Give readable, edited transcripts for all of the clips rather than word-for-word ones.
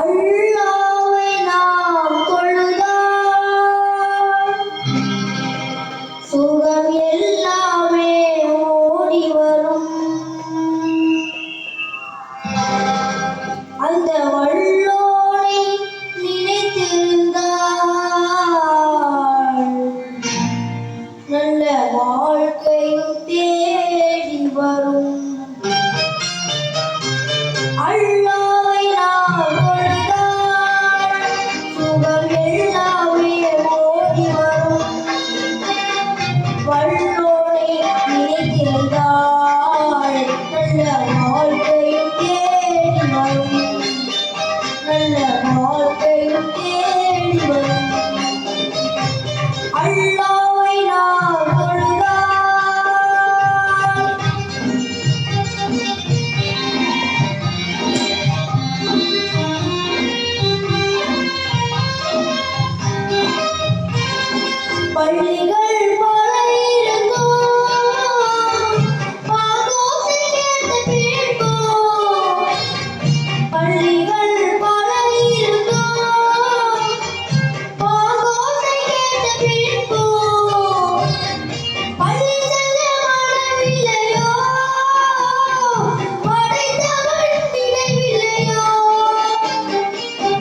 அல்லாஹ்வை நாம் தொழுதால் சுகம் எல்லாமே ஓடி வரும். அந்த வல்லோனை நினைத்திருந்தால் நல்ல வாழ்க்கையும் தேடி வரும். அல்லாஹ்வை நாம் தொழுதால் சுகம் எல்லாமே ஓடி வரும். வல்லோனை நினைத்திருந்தால் நல்ல வாழ்க்கையும் தேடி வரும். நல்ல வாழ்க்கையும் தேடி வரும். அல்லாஹ்வை நாம் தொழுதால் பள்ளிகள் பல இருந்தும் பாதோசை கேட்ட பின்பும் பள்ளிகள் பல இருந்தும் பாதோசை கேட்ட பின்பும் பள்ளி செல்ல மனமில்லையோ படைத்தவன் நினைவில்லையோ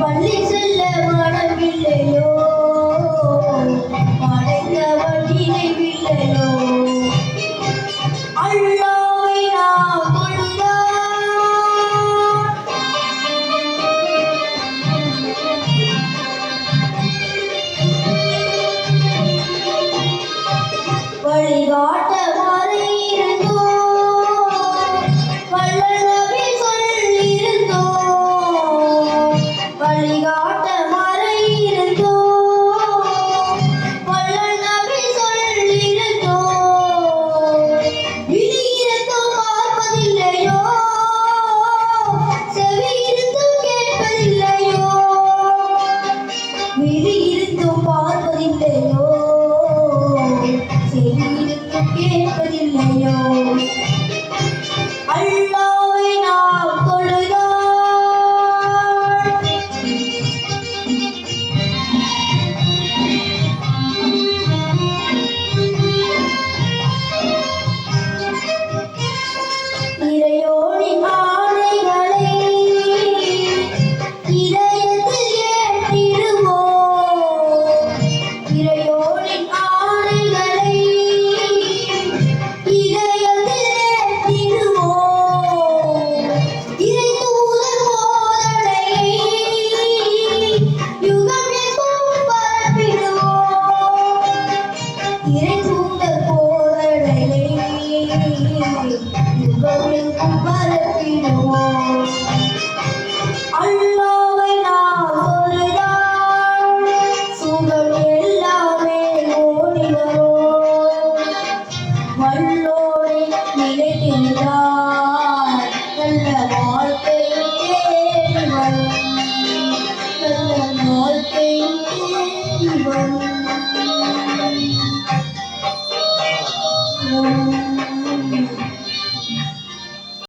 பள்ளி செல்ல மனமில்லையோ படைத்தவன் நினைவில்லையோ. அல்லாஹ்வை நாம் தொழுதால் வழிகாட்ட மறை இருந்தோம் வள்ளல் நபி சொல்லியிருந்தோம். வழிகாட்ட மறை இருந்தோம் வள்ளல் நபி சொல்லியிருந்தோம். விழி இருந்தும் பார்ப்பதில்லையோ செவி இருந்தும் கேட்பதில்லையோ விழி இருந்தும் பார்ப்பதில்லையோ செவி இருந்தும் கேட்பதில்லையோ. அல்லாஹ்வை நாம் தொழுதால் இறையோனின் ஆணைகளை இதயத்தில் ஏற்றிடுவோம். இறையோனின் ஆணைகளை இதயத்தில் ஏற்றிடுவோம். இறை தூதர் போதனையை யுகம் எங்கும் பரப்பிடுவோம். இறை தூதர் போதனையை யுகம் எங்கும் பரப்பிடுவோம். அல்லாஹ்வை நாம் தொழுதால் சுகம் எல்லாமே ஓடி வரும். வல்லோனை நினைத்திருந்தால் நல்ல வாழ்க்கையும் தேடி வரும். நல்ல வாழ்க்கையும் தேடி வரும்.